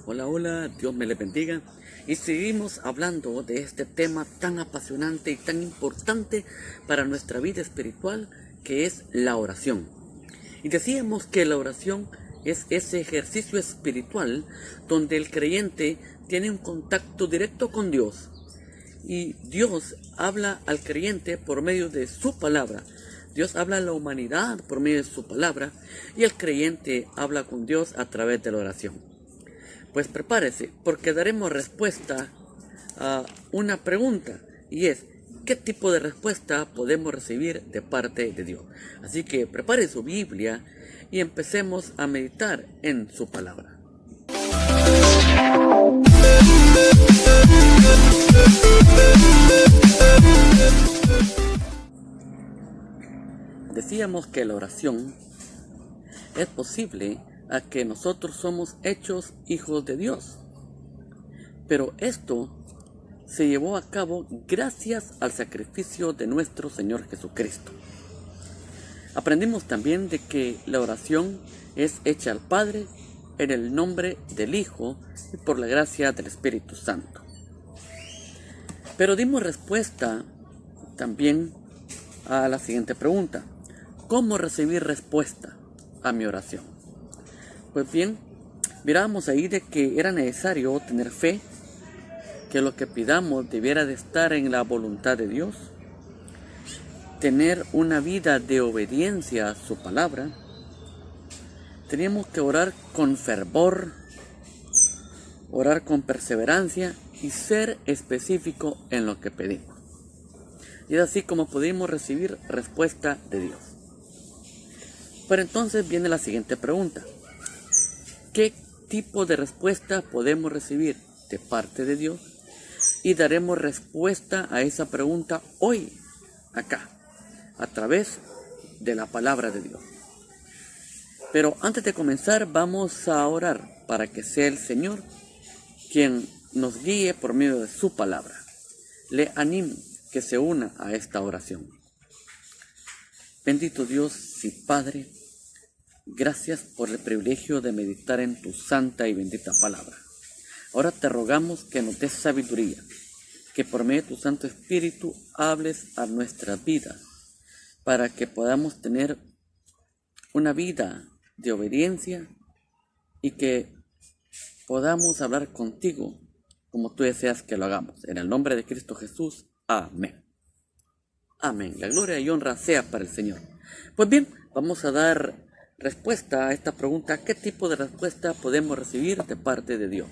Hola, hola, Dios me le bendiga. Y seguimos hablando de este tema tan apasionante y tan importante para nuestra vida espiritual, que es la oración. Y decíamos que la oración es ese ejercicio espiritual donde el creyente tiene un contacto directo con Dios. Y Dios habla al creyente por medio de su palabra. Dios habla a la humanidad por medio de su palabra y el creyente habla con Dios a través de la oración. Pues prepárese, porque daremos respuesta a una pregunta, y es: ¿qué tipo de respuesta podemos recibir de parte de Dios? Así que prepare su Biblia y empecemos a meditar en su palabra. Decíamos que la oración es posible a que nosotros somos hechos hijos de Dios. Pero esto se llevó a cabo gracias al sacrificio de nuestro Señor Jesucristo. Aprendimos también de que la oración es hecha al Padre en el nombre del Hijo y por la gracia del Espíritu Santo. Pero dimos respuesta también a la siguiente pregunta: ¿cómo recibir respuesta a mi oración? Pues bien, mirábamos ahí de que era necesario tener fe, que lo que pidamos debiera de estar en la voluntad de Dios, tener una vida de obediencia a su palabra, teníamos que orar con fervor, orar con perseverancia y ser específico en lo que pedimos. Y es así como pudimos recibir respuesta de Dios. Pero entonces viene la siguiente pregunta: ¿qué tipo de respuesta podemos recibir de parte de Dios? Y daremos respuesta a esa pregunta hoy, acá, a través de la palabra de Dios. Pero antes de comenzar, vamos a orar para que sea el Señor quien nos guíe por medio de su palabra. Le animo que se una a esta oración. Bendito Dios y Padre, gracias por el privilegio de meditar en tu santa y bendita palabra. Ahora te rogamos que nos des sabiduría, que por medio de tu Santo Espíritu hables a nuestras vidas, para que podamos tener una vida de obediencia y que podamos hablar contigo como tú deseas que lo hagamos. En el nombre de Cristo Jesús, amén. Amén. La gloria y honra sea para el Señor. Pues bien, vamos a dar respuesta a esta pregunta: ¿qué tipo de respuesta podemos recibir de parte de Dios?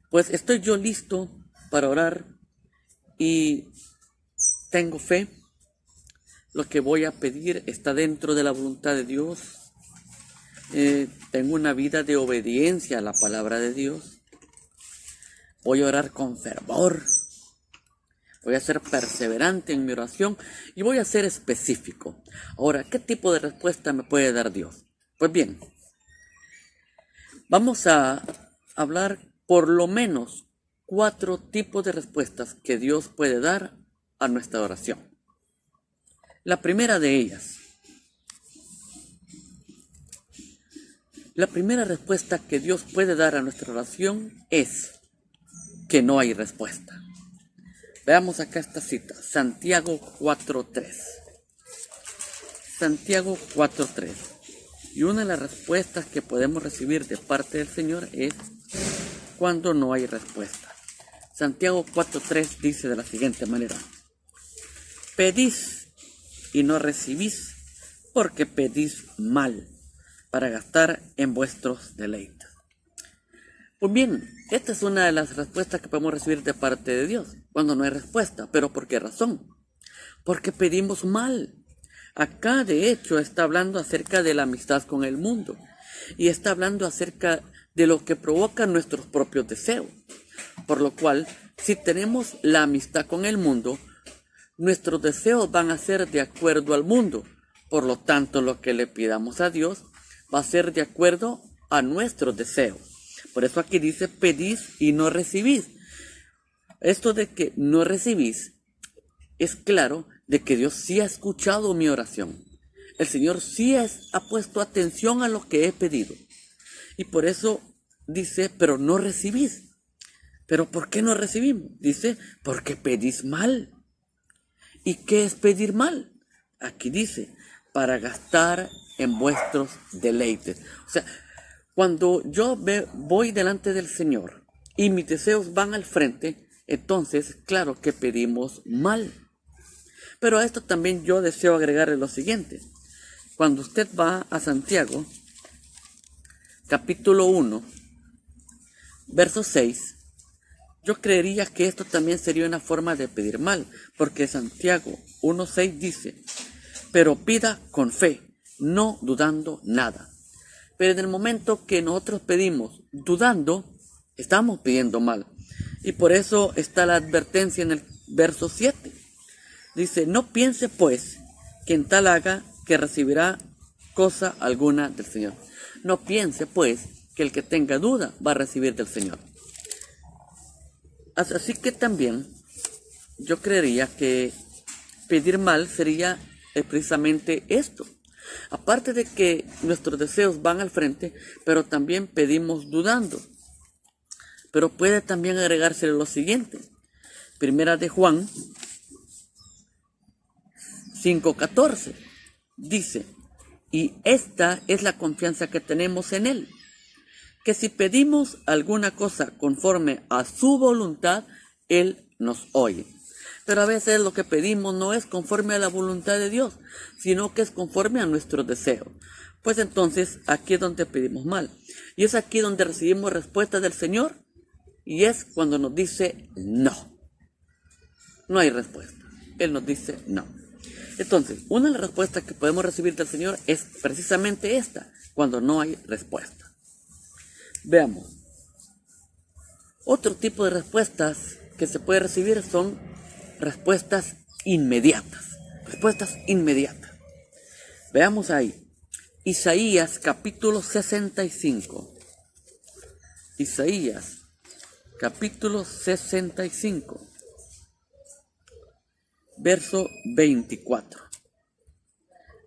Pues estoy yo listo para orar y tengo fe. Lo que voy a pedir está dentro de la voluntad de Dios. Tengo una vida de obediencia a la palabra de Dios. Voy a orar con fervor. Voy a ser perseverante en mi oración y voy a ser específico. Ahora, ¿qué tipo de respuesta me puede dar Dios? Pues bien, vamos a hablar por lo menos 4 tipos de respuestas que Dios puede dar a nuestra oración. La primera de ellas, la primera respuesta que Dios puede dar a nuestra oración es que no hay respuesta. Veamos acá esta cita, Santiago 4:3. Santiago 4:3. Y una de las respuestas que podemos recibir de parte del Señor es cuando no hay respuesta. Santiago 4:3 dice de la siguiente manera: pedís y no recibís, porque pedís mal, para gastar en vuestros deleites. Pues bien, esta es una de las respuestas que podemos recibir de parte de Dios, cuando no hay respuesta. ¿Pero por qué razón? Porque pedimos mal. Acá, de hecho, está hablando acerca de la amistad con el mundo, y está hablando acerca de lo que provoca nuestros propios deseos. Por lo cual, si tenemos la amistad con el mundo, nuestros deseos van a ser de acuerdo al mundo. Por lo tanto, lo que le pidamos a Dios va a ser de acuerdo a nuestros deseos. Por eso aquí dice: pedís y no recibís. Esto de que no recibís es claro de que Dios sí ha escuchado mi oración. El Señor sí ha puesto atención a lo que he pedido. Y por eso dice, pero no recibís. ¿Pero por qué no recibimos? Dice, porque pedís mal. ¿Y qué es pedir mal? Aquí dice, para gastar en vuestros deleites. O sea, cuando yo voy delante del Señor y mis deseos van al frente, entonces, claro que pedimos mal. Pero a esto también yo deseo agregarle lo siguiente. Cuando usted va a Santiago, capítulo 1, verso 6, yo creería que esto también sería una forma de pedir mal, porque Santiago 1:6 dice, pero pida con fe, no dudando nada. Pero en el momento que nosotros pedimos dudando, estamos pidiendo mal. Y por eso está la advertencia en el verso 7. Dice, no piense pues que en tal haga que recibirá cosa alguna del Señor. No piense pues que el que tenga duda va a recibir del Señor. Así que también yo creería que pedir mal sería precisamente esto. Aparte de que nuestros deseos van al frente, pero también pedimos dudando. Pero puede también agregarse lo siguiente. Primera de Juan 5:14 dice, y esta es la confianza que tenemos en Él, que si pedimos alguna cosa conforme a su voluntad, Él nos oye. Pero a veces lo que pedimos no es conforme a la voluntad de Dios, sino que es conforme a nuestro deseo. Pues entonces aquí es donde pedimos mal. Y es aquí donde recibimos respuesta del Señor, y es cuando nos dice no. No hay respuesta. Él nos dice no. Entonces, una de las respuestas que podemos recibir del Señor es precisamente esta, cuando no hay respuesta. Veamos. Otro tipo de respuestas que se puede recibir son respuestas inmediatas. Respuestas inmediatas. Veamos ahí. Isaías capítulo 65. Isaías capítulo 65. Verso 24.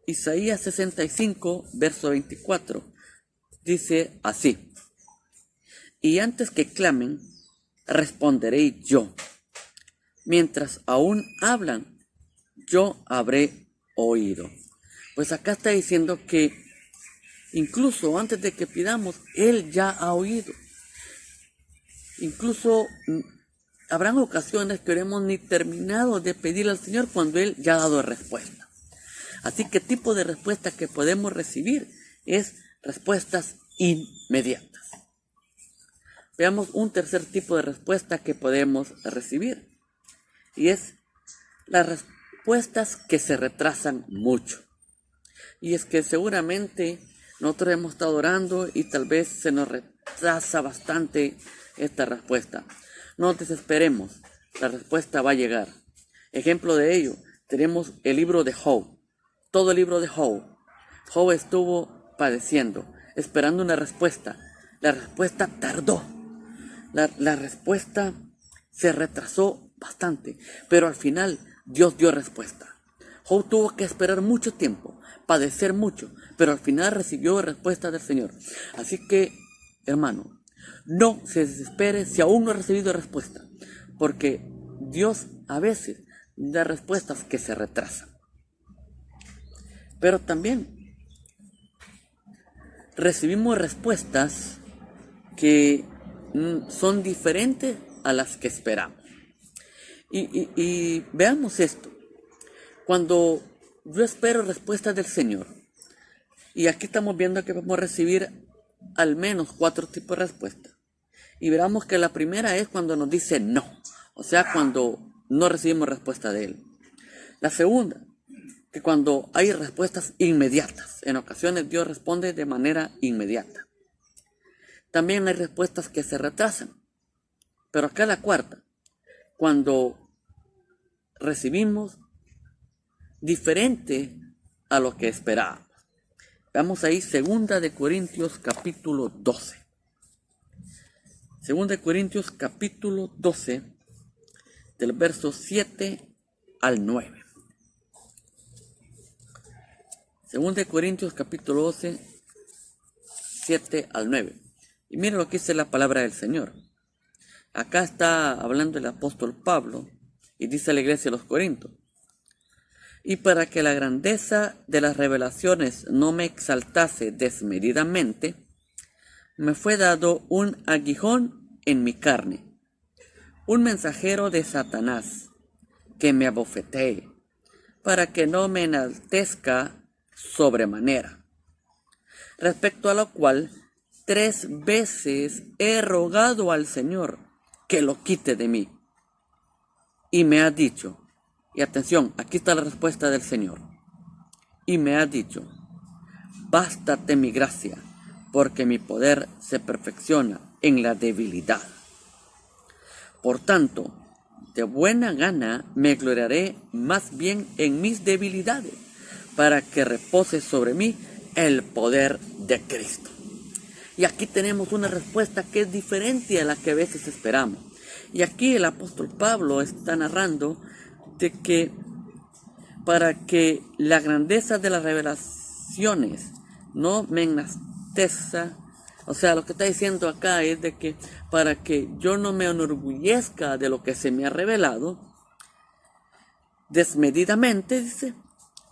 Isaías 65, verso 24. Dice así. Y antes que clamen, responderé yo. Mientras aún hablan, yo habré oído. Pues acá está diciendo que incluso antes de que pidamos, Él ya ha oído. Incluso habrán ocasiones que habremos ni terminado de pedir al Señor cuando Él ya ha dado respuesta. Así que tipo de respuesta que podemos recibir es respuestas inmediatas. Veamos un tercer tipo de respuesta que podemos recibir. Y es las respuestas que se retrasan mucho. Y es que seguramente nosotros hemos estado orando y tal vez se nos retrasa bastante esta respuesta. No desesperemos, la respuesta va a llegar. Ejemplo de ello, tenemos el libro de Job. Todo el libro de Job. Job estuvo padeciendo, esperando una respuesta. La respuesta tardó. La respuesta se retrasó bastante, pero al final Dios dio respuesta. Job tuvo que esperar mucho tiempo, padecer mucho, pero al final recibió respuesta del Señor. Así que, hermano, no se desespere si aún no ha recibido respuesta, porque Dios a veces da respuestas que se retrasan. Pero también recibimos respuestas que son diferentes a las que esperamos. Y veamos esto. Cuando yo espero respuestas del Señor, y aquí estamos viendo que podemos recibir al menos 4 tipos de respuestas. Y veremos que la primera es cuando nos dice no, o sea, cuando no recibimos respuesta de Él. La segunda, que cuando hay respuestas inmediatas, en ocasiones Dios responde de manera inmediata. También hay respuestas que se retrasan. Pero acá la cuarta, cuando recibimos diferente a lo que esperábamos. Veamos ahí 2 de Corintios capítulo 12. 2 de Corintios capítulo 12, del verso 7 al 9. 2 de Corintios capítulo 12, 7 al 9. Y mire lo que dice la palabra del Señor. Acá está hablando el apóstol Pablo y dice a la iglesia de los Corintios: y para que la grandeza de las revelaciones no me exaltase desmedidamente, me fue dado un aguijón en mi carne, un mensajero de Satanás, que me abofetee, para que no me enaltezca sobremanera. Respecto a lo cual, 3 veces he rogado al Señor que lo quite de mí. Y me ha dicho, y atención, aquí está la respuesta del Señor. Y me ha dicho: bástate mi gracia, porque mi poder se perfecciona en la debilidad. Por tanto, de buena gana me gloriaré más bien en mis debilidades, para que repose sobre mí el poder de Cristo. Y aquí tenemos una respuesta que es diferente a la que a veces esperamos. Y aquí el apóstol Pablo está narrando de que para que la grandeza de las revelaciones no me enaltezca, o sea, lo que está diciendo acá es de que para que yo no me enorgullezca de lo que se me ha revelado, desmedidamente, dice,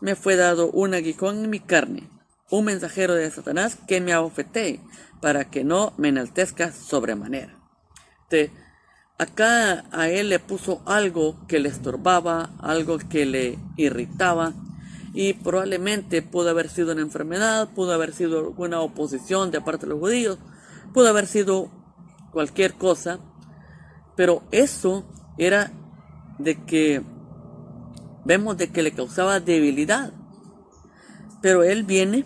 me fue dado un aguijón en mi carne, un mensajero de Satanás que me abofetee, para que no me enaltezca sobremanera. Acá a él le puso algo que le estorbaba, algo que le irritaba, y probablemente pudo haber sido una enfermedad, pudo haber sido alguna oposición de parte de los judíos, pudo haber sido cualquier cosa, pero eso era de que vemos de que le causaba debilidad. Pero él viene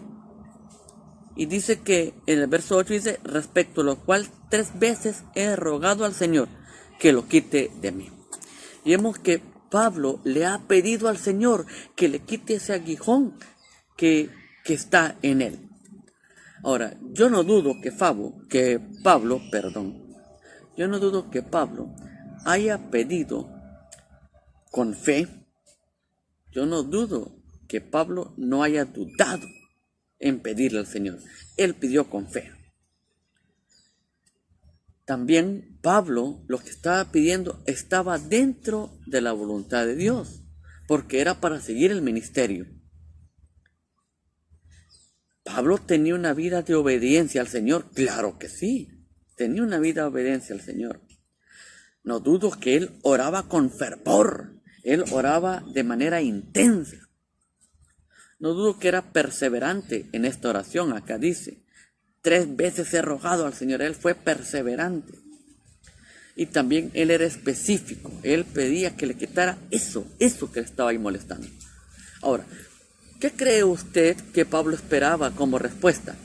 y dice que en el verso 8 dice: respecto a lo cual 3 veces he rogado al Señor que lo quite de mí. Y vemos que Pablo le ha pedido al Señor que le quite ese aguijón que está en él. Ahora, yo no dudo que Pablo haya pedido con fe. Yo no dudo que Pablo no haya dudado en pedirle al Señor. Él pidió con fe. También Pablo lo que estaba pidiendo estaba dentro de la voluntad de Dios, porque era para seguir el ministerio. ¿Pablo tenía una vida de obediencia al Señor? Claro que sí, tenía una vida de obediencia al Señor. No dudo que él oraba con fervor, él oraba de manera intensa. No dudo que era perseverante en esta oración. Acá dice: 3 veces he rogado al Señor. Él fue perseverante. Y también él era específico. Él pedía que le quitara eso que le estaba ahí molestando. Ahora, ¿qué cree usted que Pablo esperaba como respuesta?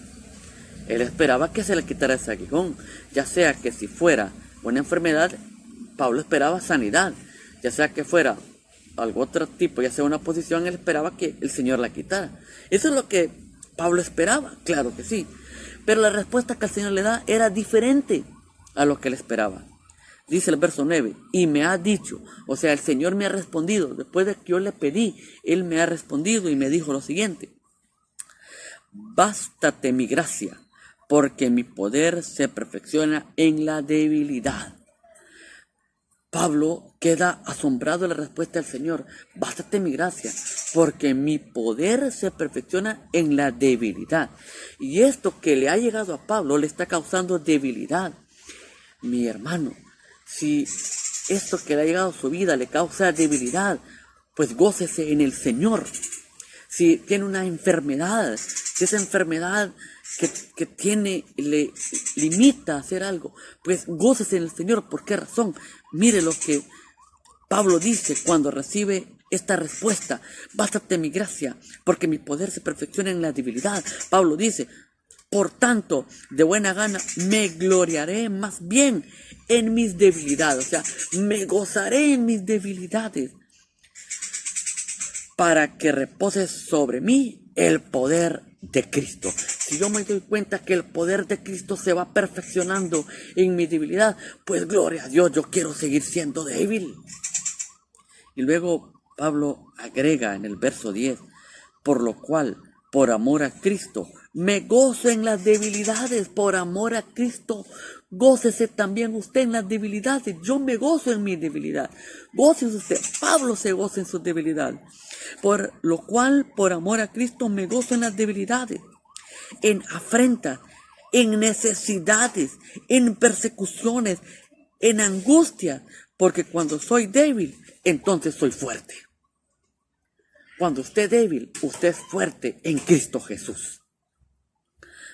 Él esperaba que se le quitara ese aguijón. Ya sea que si fuera una enfermedad, Pablo esperaba sanidad. Ya sea que fuera algo otro tipo, ya sea una posición, él esperaba que el Señor la quitara. Eso es lo que Pablo esperaba, claro que sí. Pero la respuesta que el Señor le da era diferente a lo que él esperaba. Dice el verso 9: y me ha dicho, o sea, el Señor me ha respondido. Después de que yo le pedí, Él me ha respondido y me dijo lo siguiente: bástate mi gracia, porque mi poder se perfecciona en la debilidad. Pablo queda asombrado de la respuesta del Señor: bástate mi gracia, porque mi poder se perfecciona en la debilidad. Y esto que le ha llegado a Pablo le está causando debilidad. Mi hermano, si esto que le ha llegado a su vida le causa debilidad, pues gócese en el Señor. Si tiene una enfermedad, si esa enfermedad que tiene le limita a hacer algo, pues gócese en el Señor. ¿Por qué razón? Mire lo que Pablo dice cuando recibe esta respuesta: bástate mi gracia, porque mi poder se perfecciona en la debilidad. Pablo dice: por tanto, de buena gana me gloriaré más bien en mis debilidades. O sea, me gozaré en mis debilidades, para que repose sobre mí el poder de Cristo. Si yo me doy cuenta que el poder de Cristo se va perfeccionando en mi debilidad, pues gloria a Dios, yo quiero seguir siendo débil. Y luego Pablo agrega en el verso 10: por por amor a Cristo. Me gozo en las debilidades, por amor a Cristo. Gócese también usted en las debilidades. Yo me gozo en mi debilidad. Gócese usted. Pablo se goza en sus debilidades. Por lo cual, por amor a Cristo, me gozo en las debilidades, en afrentas, en necesidades, en persecuciones, en angustia. Porque cuando soy débil, entonces soy fuerte. Cuando usted es débil, usted es fuerte en Cristo Jesús.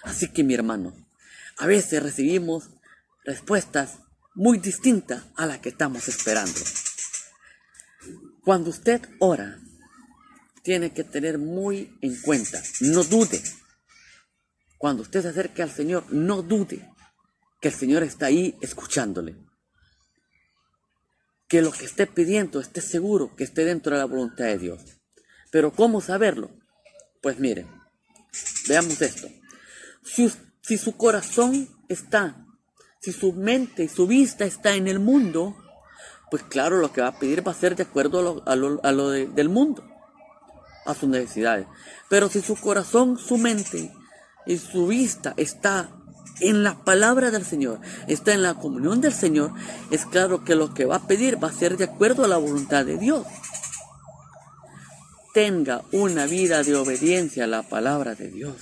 Así que, mi hermano, a veces recibimos respuestas muy distintas a las que estamos esperando. Cuando usted ora, tiene que tener muy en cuenta, no dude. Cuando usted se acerque al Señor, no dude que el Señor está ahí escuchándole. Que lo que esté pidiendo esté seguro que esté dentro de la voluntad de Dios. Pero ¿cómo saberlo? Pues miren, veamos esto. Si su corazón está, si su mente y su vista está en el mundo, pues claro, lo que va a pedir va a ser de acuerdo a lo del mundo, a sus necesidades. Pero si su corazón, su mente y su vista está en la palabra del Señor, está en la comunión del Señor, es claro que lo que va a pedir va a ser de acuerdo a la voluntad de Dios. Tenga una vida de obediencia a la palabra de Dios.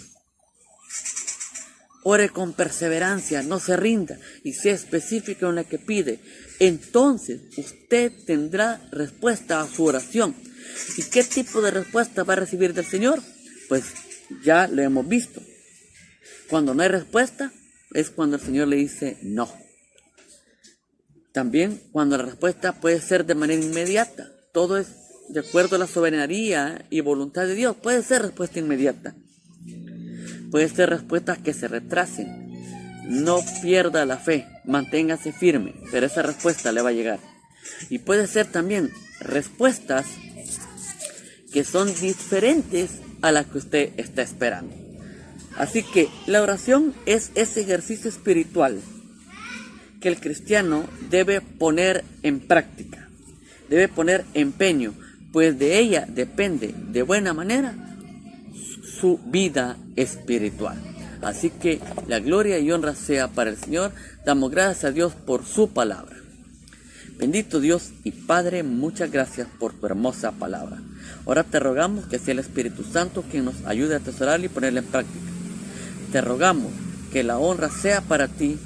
Ore con perseverancia, no se rinda y sea específico en lo que pide. Entonces usted tendrá respuesta a su oración. ¿Y qué tipo de respuesta va a recibir del Señor? Pues ya lo hemos visto. Cuando no hay respuesta es cuando el Señor le dice no. También cuando la respuesta puede ser de manera inmediata. Todo es de acuerdo a la soberanía y voluntad de Dios. Puede ser respuesta inmediata. Puede ser respuestas que se retrasen. No pierda la fe, manténgase firme, pero esa respuesta le va a llegar. Y puede ser también respuestas que son diferentes a las que usted está esperando. Así que la oración es ese ejercicio espiritual que el cristiano debe poner en práctica, debe poner empeño, pues de ella depende de buena manera su vida espiritual. Así que la gloria y honra sea para el Señor. Damos gracias a Dios por su palabra. Bendito Dios y Padre, muchas gracias por tu hermosa palabra. Ahora te rogamos que sea el Espíritu Santo quien nos ayude a atesorarla y ponerla en práctica. Te rogamos que la honra sea para ti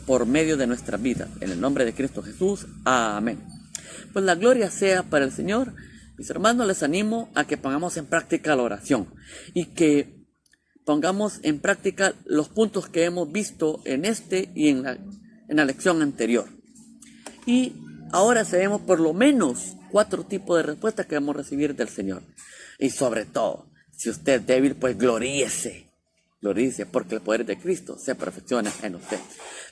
por medio de nuestra vida. En el nombre de Cristo Jesús. Amén. Pues la gloria sea para el Señor. Mis hermanos, les animo a que pongamos en práctica la oración y que pongamos en práctica los puntos que hemos visto en este y en la lección anterior. Y ahora sabemos por lo menos 4 tipos de respuestas que vamos a recibir del Señor. Y sobre todo, si usted es débil, pues gloríese. Gloríese porque el poder de Cristo se perfecciona en usted.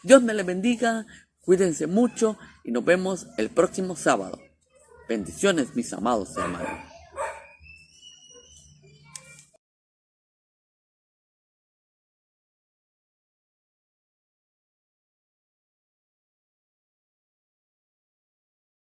Dios me le bendiga, cuídense mucho y nos vemos el próximo sábado. Bendiciones, mis amados hermanos.